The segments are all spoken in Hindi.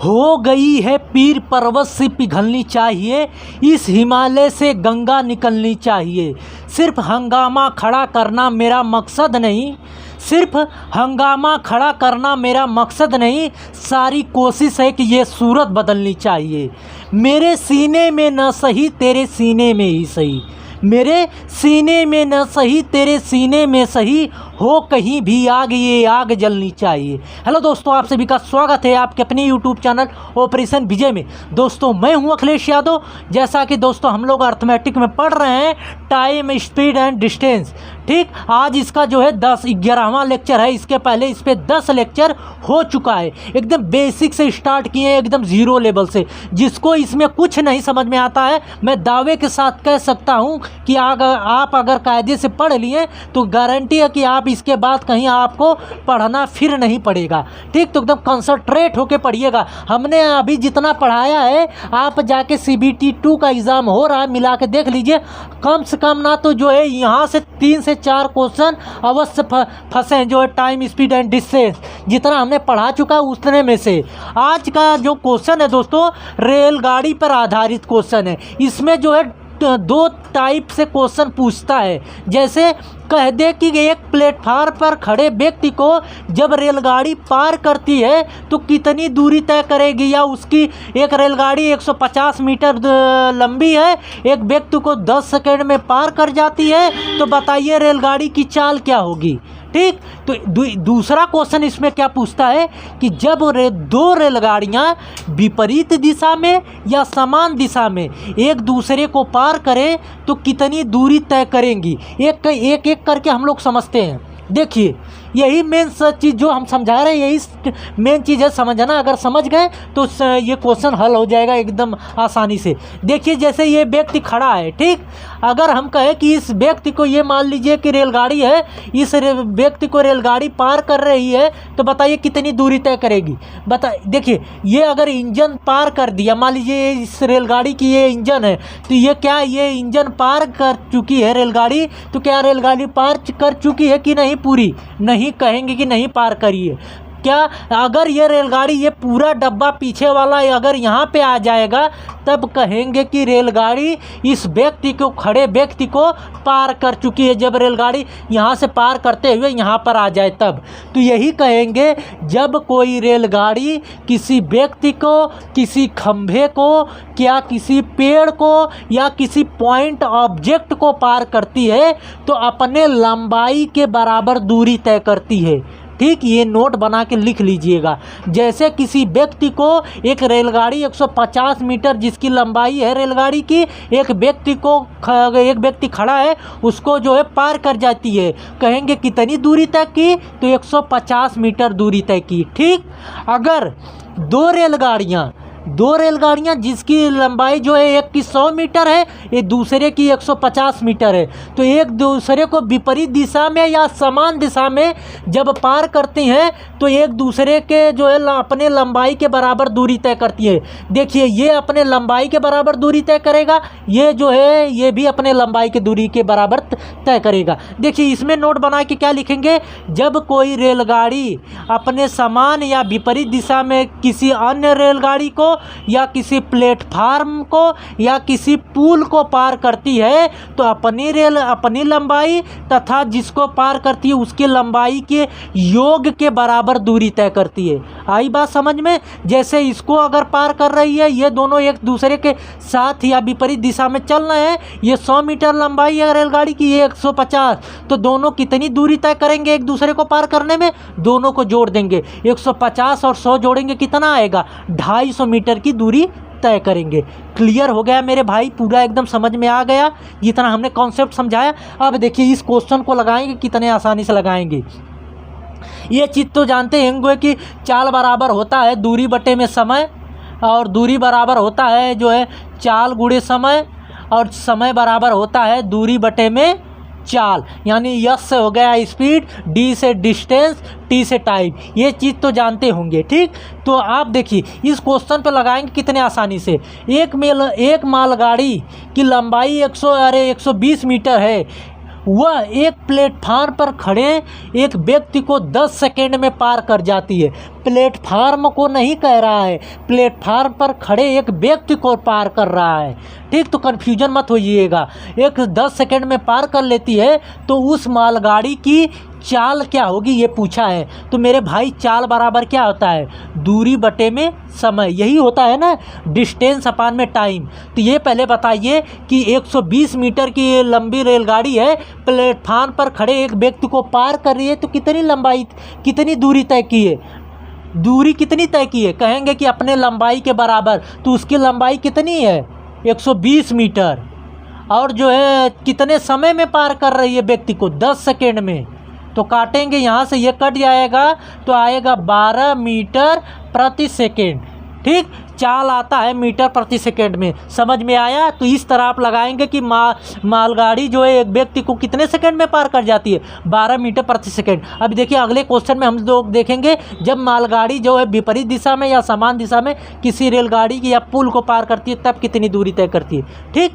हो गई है पीर पर्वत से पिघलनी चाहिए, इस हिमालय से गंगा निकलनी चाहिए। सिर्फ हंगामा खड़ा करना मेरा मकसद नहीं, सिर्फ हंगामा खड़ा करना मेरा मकसद नहीं, सारी कोशिश है कि ये सूरत बदलनी चाहिए। मेरे सीने में न सही तेरे सीने में ही सही, मेरे सीने में न सही तेरे सीने में सही, हो कहीं भी आग ये आग जलनी चाहिए। हेलो दोस्तों, आप सभी का स्वागत है आपके अपने यूट्यूब चैनल ऑपरेशन विजय में। दोस्तों मैं हूं अखिलेश यादव। जैसा कि दोस्तों हम लोग अर्थमेटिक में पढ़ रहे हैं टाइम, स्पीड एंड डिस्टेंस। ठीक, आज इसका जो है 11वां लेक्चर है। इसके पहले इस पर 10 लेक्चर हो चुका है। एकदम बेसिक से स्टार्ट किए हैं, एकदम ज़ीरो लेवल से। जिसको इसमें कुछ नहीं समझ में आता है, मैं दावे के साथ कह सकता हूं कि आप अगर कायदे से पढ़ लिए तो गारंटी है कि आप इसके बाद कहीं आपको पढ़ना फिर नहीं पड़ेगा। ठीक, तो एकदम कंसंट्रेट होके पढ़िएगा। हमने अभी जितना पढ़ाया है, आप जाके CBT 2 का एग्ज़ाम हो रहा है, मिला के देख लीजिए। कम से कम ना तो जो है यहाँ से 3 से 4 क्वेश्चन अवश्य फंसे हैं, जो है टाइम, स्पीड एंड डिस्टेंस। जितना हमने पढ़ा चुका है उतने में से आज का जो क्वेश्चन है दोस्तों, रेलगाड़ी पर आधारित क्वेश्चन है। इसमें जो है 2 टाइप से क्वेश्चन पूछता है। जैसे कह दे कि एक प्लेटफार्म पर खड़े व्यक्ति को जब रेलगाड़ी पार करती है तो कितनी दूरी तय करेगी, या उसकी एक रेलगाड़ी 150 मीटर लंबी है, एक व्यक्ति को 10 सेकंड में पार कर जाती है, तो बताइए रेलगाड़ी की चाल क्या होगी। ठीक, तो दूसरा क्वेश्चन इसमें क्या पूछता है कि जब 2 रेलगाड़ियां विपरीत दिशा में या समान दिशा में एक दूसरे को पार करें तो कितनी दूरी तय करेंगी। एक एक करके हम लोग समझते हैं। देखिए, यही मेन चीज़ जो हम समझा रहे हैं, यही मेन चीज़ है समझना। अगर समझ गए तो ये क्वेश्चन हल हो जाएगा एकदम आसानी से। देखिए, जैसे ये व्यक्ति खड़ा है, ठीक, अगर हम कहें कि इस व्यक्ति को, ये मान लीजिए कि रेलगाड़ी है, इस व्यक्ति को रेलगाड़ी पार कर रही है, तो बताइए कितनी दूरी तय करेगी। देखिए, ये अगर इंजन पार कर दिया, मान लीजिए इस रेलगाड़ी की ये इंजन है, तो ये क्या, ये इंजन पार कर चुकी है रेलगाड़ी, तो क्या रेलगाड़ी पार कर चुकी है कि नहीं पूरी? नहीं कहेंगे कि नहीं पार करी है। क्या अगर ये रेलगाड़ी, ये पूरा डब्बा पीछे वाला अगर यहाँ पे आ जाएगा, तब कहेंगे कि रेलगाड़ी इस व्यक्ति को, खड़े व्यक्ति को पार कर चुकी है। जब रेलगाड़ी यहाँ से पार करते हुए यहाँ पर आ जाए तब। तो यही कहेंगे जब कोई रेलगाड़ी किसी व्यक्ति को, किसी खंभे को, क्या किसी पेड़ को या किसी पॉइंट ऑब्जेक्ट को पार करती है तो अपने लंबाई के बराबर दूरी तय करती है। ठीक, ये नोट बना के लिख लीजिएगा। जैसे किसी व्यक्ति को एक रेलगाड़ी 150 मीटर जिसकी लंबाई है रेलगाड़ी की, एक व्यक्ति खड़ा है, उसको जो है पार कर जाती है, कहेंगे कितनी दूरी तय की, तो 150 मीटर दूरी तय की। ठीक, अगर दो रेलगाड़ियाँ जिसकी लंबाई जो है, एक की 100 मीटर है, एक दूसरे की 150 मीटर है, तो एक दूसरे को विपरीत दिशा में या समान दिशा में जब पार करती हैं तो एक दूसरे के जो है अपने लंबाई के बराबर दूरी तय करती है। देखिए, ये अपने लंबाई के बराबर दूरी तय करेगा, ये जो है ये भी अपने लंबाई के दूरी के बराबर तय करेगा। देखिए, इसमें नोट बना के क्या लिखेंगे, जब कोई रेलगाड़ी अपने समान या विपरीत दिशा में किसी अन्य रेलगाड़ी को या किसी प्लेटफार्म को या किसी पुल को पार करती है तो अपनी लंबाई तथा जिसको पार करती है उसकी लंबाई के योग के बराबर दूरी तय करती है। आई बात समझ में? जैसे इसको अगर पार कर रही है, ये दोनों एक दूसरे के साथ या विपरीत दिशा में चल रहे हैं, ये 100 मीटर लंबाई है रेलगाड़ी की, ये 150, तो दोनों कितनी दूरी तय करेंगे एक दूसरे को पार करने में? दोनों को जोड़ देंगे, 150 और 100 जोड़ेंगे, कितना आएगा? 250 मीटर की दूरी तय करेंगे। क्लियर हो गया मेरे भाई? पूरा एकदम समझ में आ गया जितना हमने कॉन्सेप्ट समझाया। अब देखिए, इस क्वेश्चन को लगाएंगे, कितने आसानी से लगाएंगे। ये चीज़ तो जानते होंगे कि चाल बराबर होता है दूरी बटे में समय, और दूरी बराबर होता है जो है चाल गुणे समय, और समय बराबर होता है दूरी बटे में चाल। यानी यस से हो गया स्पीड, डी से डिस्टेंस, टी से टाइम। ये चीज़ तो जानते होंगे। ठीक, तो आप देखिए इस क्वेश्चन पे लगाएंगे कितने आसानी से। एक मालगाड़ी की लंबाई 120 मीटर है, वह एक प्लेटफार्म पर खड़े एक व्यक्ति को 10 सेकेंड में पार कर जाती है। प्लेटफार्म को नहीं कह रहा है, प्लेटफार्म पर खड़े एक व्यक्ति को पार कर रहा है। ठीक, तो कन्फ्यूजन मत होइएगा। एक 10 सेकेंड में पार कर लेती है तो उस मालगाड़ी की चाल क्या होगी ये पूछा है। तो मेरे भाई चाल बराबर क्या होता है? दूरी बटे में समय, यही होता है ना, डिस्टेंस अपान में टाइम। तो ये पहले बताइए कि 120 मीटर की लंबी रेलगाड़ी है, प्लेटफार्म पर खड़े एक व्यक्ति को पार कर रही है, तो कितनी लंबाई, कितनी दूरी तय की है? दूरी कितनी तय की है? कहेंगे कि अपने लंबाई के बराबर, तो उसकी लंबाई कितनी है? 120 मीटर। और जो है कितने समय में पार कर रही है व्यक्ति को? 10 सेकेंड में। तो काटेंगे यहाँ से, ये कट जाएगा तो आएगा 12 मीटर प्रति सेकेंड। ठीक, चाल आता है मीटर प्रति सेकेंड में। समझ में आया? तो इस तरह आप लगाएंगे कि मालगाड़ी जो है एक व्यक्ति को कितने सेकंड में पार कर जाती है? 12 मीटर प्रति सेकंड। अब देखिए अगले क्वेश्चन में हम लोग देखेंगे, जब मालगाड़ी जो है विपरीत दिशा में या समान दिशा में किसी रेलगाड़ी की या पुल को पार करती है तब कितनी दूरी तय करती है। ठीक,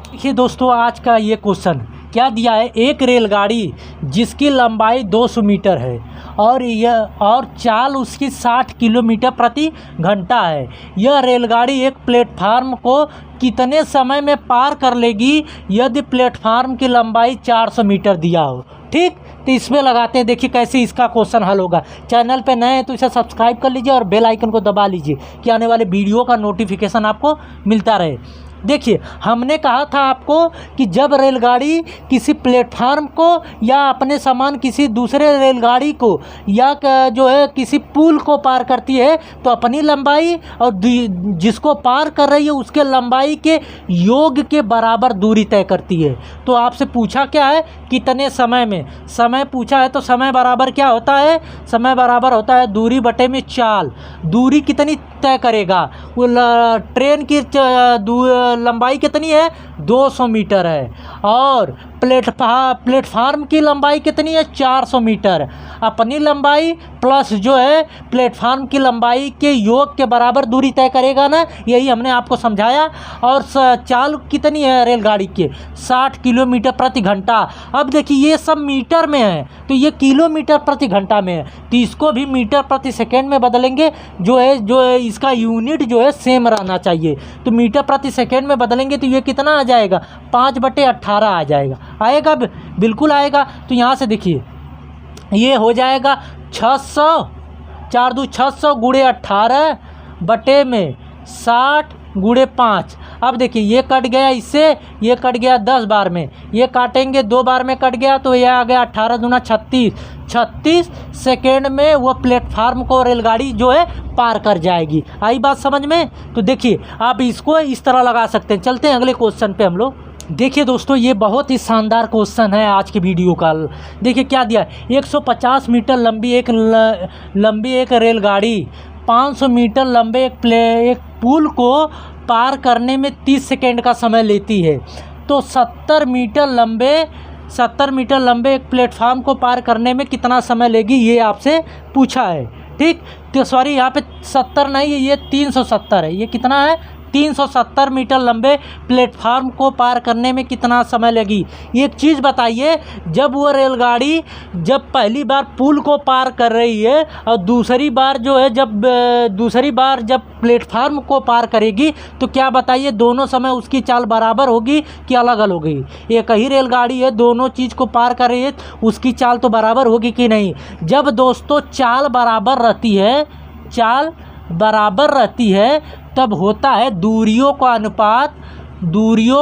देखिए दोस्तों आज का ये क्वेश्चन क्या दिया है, एक रेलगाड़ी जिसकी लंबाई 200 मीटर है और चाल उसकी 60 किलोमीटर प्रति घंटा है। यह रेलगाड़ी एक प्लेटफार्म को कितने समय में पार कर लेगी यदि प्लेटफार्म की लंबाई 400 मीटर दिया हो। ठीक, तो इसमें लगाते हैं, देखिए कैसे इसका क्वेश्चन हल होगा। चैनल पे नए हैं तो इसे सब्सक्राइब कर लीजिए और बेल आइकन को दबा लीजिए कि आने वाले वीडियो का नोटिफिकेशन आपको मिलता रहे। देखिए हमने कहा था आपको कि जब रेलगाड़ी किसी प्लेटफार्म को या अपने समान किसी दूसरे रेलगाड़ी को या जो है किसी पुल को पार करती है तो अपनी लंबाई और जिसको पार कर रही है उसके लंबाई के योग के बराबर दूरी तय करती है। तो आपसे पूछा क्या है, कितने समय में? समय पूछा है तो समय बराबर क्या होता है? समय बराबर होता है दूरी बटे में चाल। दूरी कितनी तय करेगा? वो ट्रेन की लंबाई कितनी है? 200 मीटर है और प्लेटफार्म की लंबाई कितनी है? 400 मीटर। अपनी लंबाई प्लस जो है प्लेटफार्म की लंबाई के योग के बराबर दूरी तय करेगा ना, यही हमने आपको समझाया। और चाल कितनी है रेलगाड़ी के? 60 किलोमीटर प्रति घंटा। अब देखिए ये सब मीटर में है तो ये किलोमीटर प्रति घंटा में है, तो इसको भी मीटर प्रति सेकेंड में बदलेंगे। जो है इसका यूनिट जो है सेम रहना चाहिए। तो मीटर प्रति सेकेंड में बदलेंगे तो ये कितना आ जाएगा? 5/18 आ जाएगा। आएगा, बिल्कुल आएगा। तो यहाँ से देखिए ये हो जाएगा 600, 4 दूनी 600 गुणे 18 बटे में 60 गुणे 5। अब देखिए ये कट गया, इससे ये कट गया 10 बार में, ये काटेंगे 2 बार में कट गया तो ये आ गया 18 दूना 36। 36 सेकेंड में वो प्लेटफार्म को रेलगाड़ी जो है पार कर जाएगी। आई बात समझ में? तो देखिए आप इसको इस तरह लगा सकते हैं। चलते हैं अगले क्वेश्चन पे हम लोग। देखिए दोस्तों ये बहुत ही शानदार क्वेश्चन है आज की वीडियो का। देखिए क्या दिया, 150 मीटर लंबी एक रेलगाड़ी 500 मीटर लंबे एक पुल को पार करने में 30 सेकेंड का समय लेती है। तो 70 मीटर लंबे एक प्लेटफार्म को पार करने में कितना समय लेगी ये आपसे पूछा है। ठीक, तो सॉरी यहाँ पे 70 नहीं है, ये 370 है। ये कितना है? 370 मीटर लंबे प्लेटफार्म को पार करने में कितना समय लगी? एक चीज़ बताइए, जब वो रेलगाड़ी जब पहली बार पुल को पार कर रही है और दूसरी बार जब प्लेटफार्म को पार करेगी तो क्या बताइए दोनों समय उसकी चाल बराबर होगी कि अलग अलग होगी? एक ही रेलगाड़ी है, दोनों चीज़ को पार कर रही है, उसकी चाल तो बराबर होगी कि नहीं? जब दोस्तों चाल बराबर रहती है तब होता है दूरियों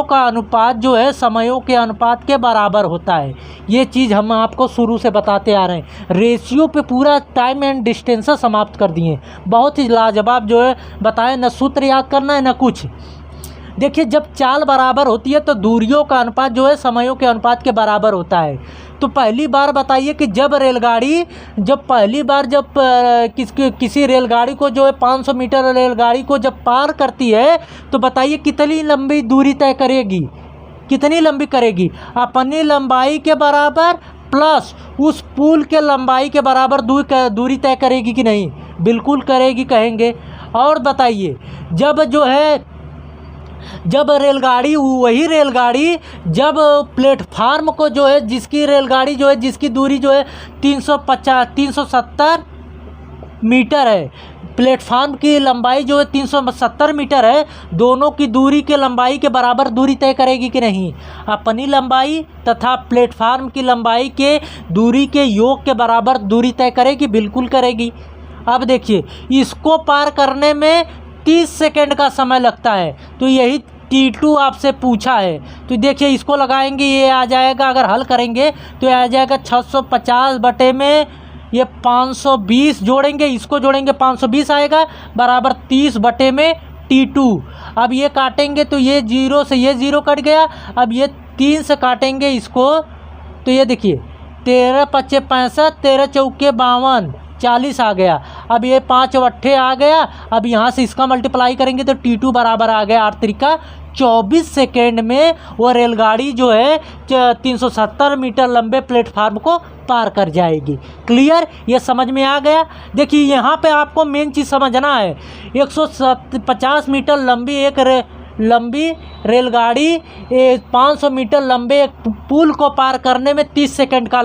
का अनुपात जो है समयों के अनुपात के बराबर होता है। ये चीज़ हम आपको शुरू से बताते आ रहे हैं। रेशियो पे पूरा टाइम एंड डिस्टेंस समाप्त कर दिए। बहुत ही लाजवाब जो है बताएं, न सूत्र याद करना है न कुछ। देखिए जब चाल बराबर होती है तो दूरियों का अनुपात जो है समयों के अनुपात के बराबर होता है। तो पहली बार बताइए कि जब किसी रेलगाड़ी को जो है 500 मीटर रेलगाड़ी को जब पार करती है तो बताइए कितनी लंबी दूरी तय करेगी? कितनी लंबी करेगी? अपनी लंबाई के बराबर प्लस उस पुल के लंबाई के बराबर दूरी तय करेगी कि नहीं? बिल्कुल करेगी कहेंगे। और बताइए जब जो है जब रेलगाड़ी, वही रेलगाड़ी जब प्लेटफार्म को जो है, जिसकी रेलगाड़ी जो है, जिसकी दूरी जो है 370 मीटर है, प्लेटफार्म की लंबाई जो है 370 मीटर है, दोनों की दूरी के लंबाई के बराबर दूरी तय करेगी कि नहीं? अपनी लंबाई तथा प्लेटफार्म की लंबाई के दूरी के योग के बराबर दूरी तय करेगी, बिल्कुल करेगी। अब देखिए, इसको पार करने में 30 सेकंड का समय लगता है, तो यही T2 आपसे पूछा है। तो देखिए, इसको लगाएंगे, ये आ जाएगा, अगर हल करेंगे तो ये आ जाएगा 650 बटे में ये 520 जोड़ेंगे, इसको जोड़ेंगे 520 आएगा, बराबर 30 बटे में T2। अब ये काटेंगे तो ये 0 से ये 0 कट गया। अब ये 3 से काटेंगे इसको, तो ये देखिए 13 पच्चे 65, 13 चौके 52, 40 आ गया। अब ये 5 अट्ठे आ गया। अब यहाँ से इसका मल्टीप्लाई करेंगे तो T2 बराबर आ गया 8 त्रिका 24 सेकेंड में वो रेलगाड़ी जो है 370 मीटर लंबे प्लेटफार्म को पार कर जाएगी। क्लियर? ये समझ में आ गया? देखिए, यहाँ पे आपको मेन चीज़ समझना है, 150 मीटर लंबी रेलगाड़ी 500 मीटर लंबे एक पुल को पार करने में 30 सेकंड का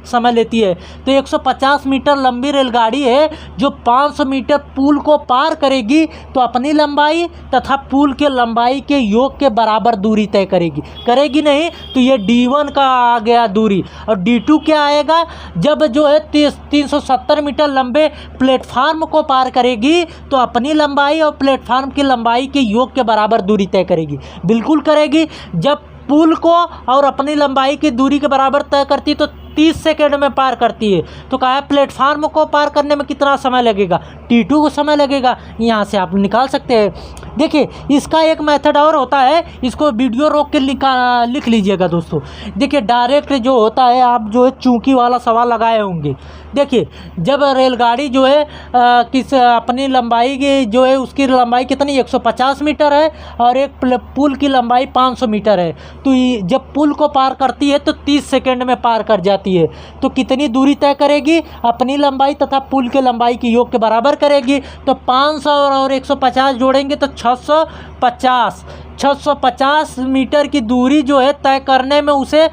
समय लेती है। तो 150 मीटर लंबी रेलगाड़ी है जो 500 मीटर पुल को पार करेगी, तो अपनी लंबाई तथा पुल के लंबाई के योग के बराबर दूरी तय करेगी। करेगी नहीं तो ये D1 का आ गया दूरी। और D2 क्या आएगा? जब जो है 370 मीटर लंबे प्लेटफार्म को पार करेगी, तो अपनी लंबाई और प्लेटफार्म की लंबाई के योग के बराबर दूरी तय करेगी। बिल्कुल करेगी। जब पुल को और अपनी लंबाई की दूरी के बराबर तय करती है तो 30 सेकेंड में पार करती है। तो कहा है प्लेटफार्म को पार करने में कितना समय लगेगा? T2 को समय लगेगा। यहाँ से आप निकाल सकते हैं। देखिए, इसका एक मेथड और होता है, इसको वीडियो रोक के लिख लीजिएगा दोस्तों। देखिए, डायरेक्ट जो होता है, आप जो है चूंकि वाला सवाल लगाए होंगे। देखिए, जब रेलगाड़ी जो है अपनी लंबाई की जो है, उसकी लंबाई कितनी 150 मीटर है और एक पुल की लंबाई 500 मीटर है। तो जब पुल को पार करती है तो 30 सेकेंड में पार कर जाती है। तो कितनी दूरी तय करेगी? अपनी लंबाई तथा पुल के लंबाई के योग के बराबर करेगी। तो 500 और 150 जोड़ेंगे तो 650 मीटर की दूरी जो है तय करने में उसे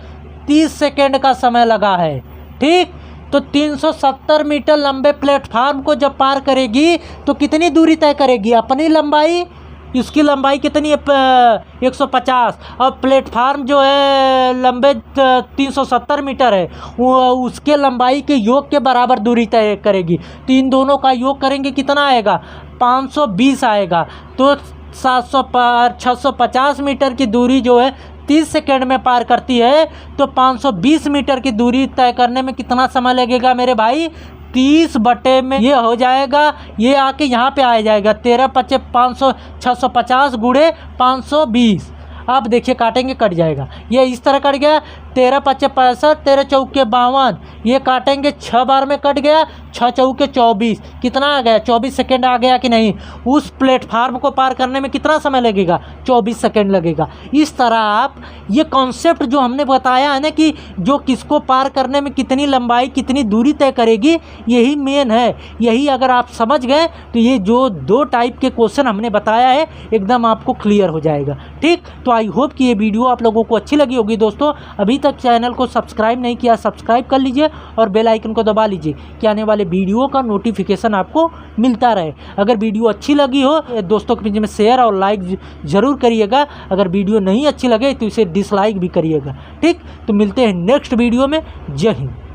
30 सेकेंड का समय लगा है। ठीक, तो 370 मीटर लंबे प्लेटफार्म को जब पार करेगी तो कितनी दूरी तय करेगी? अपनी लंबाई, इसकी लंबाई कितनी है 150, और प्लेटफार्म जो है लंबे 370 मीटर है, वो उसके लंबाई के योग के बराबर दूरी तय करेगी। तो इन दोनों का योग करेंगे, कितना आएगा? 520 आएगा। तो 650 मीटर की दूरी जो है 30 सेकेंड में पार करती है, तो 520 मीटर की दूरी तय करने में कितना समय लगेगा मेरे भाई? 30 बटे में ये हो जाएगा, ये आके यहाँ पे आ जाएगा 13 पच्चे 500, 650 गुणे 520। अब देखिए, काटेंगे कट जाएगा, ये इस तरह कट गया। 13 पच्चे 65, 13 चौके 52, ये काटेंगे 6 बार में कट गया, 6 चौके 24। कितना आ गया? 24 सेकेंड आ गया कि नहीं? उस प्लेटफार्म को पार करने में कितना समय लगेगा? 24 सेकेंड लगेगा। इस तरह आप ये कॉन्सेप्ट जो हमने बताया है ना, कि जो किसको पार करने में कितनी लंबाई कितनी दूरी तय करेगी, यही मेन है। यही अगर आप समझ गए तो ये जो 2 टाइप के क्वेश्चन हमने बताया है एकदम आपको क्लियर हो जाएगा। ठीक, तो आई होप कि ये वीडियो आप लोगों को अच्छी लगी होगी दोस्तों। अभी तक चैनल को सब्सक्राइब नहीं किया, सब्सक्राइब कर लीजिए और बेल आइकन को दबा लीजिए कि आने वाले वीडियो का नोटिफिकेशन आपको मिलता रहे। अगर वीडियो अच्छी लगी हो दोस्तों के बीच में शेयर और लाइक ज़रूर करिएगा। अगर वीडियो नहीं अच्छी लगे तो इसे डिसलाइक भी करिएगा। ठीक, तो मिलते हैं नेक्स्ट वीडियो में। जय हिंद।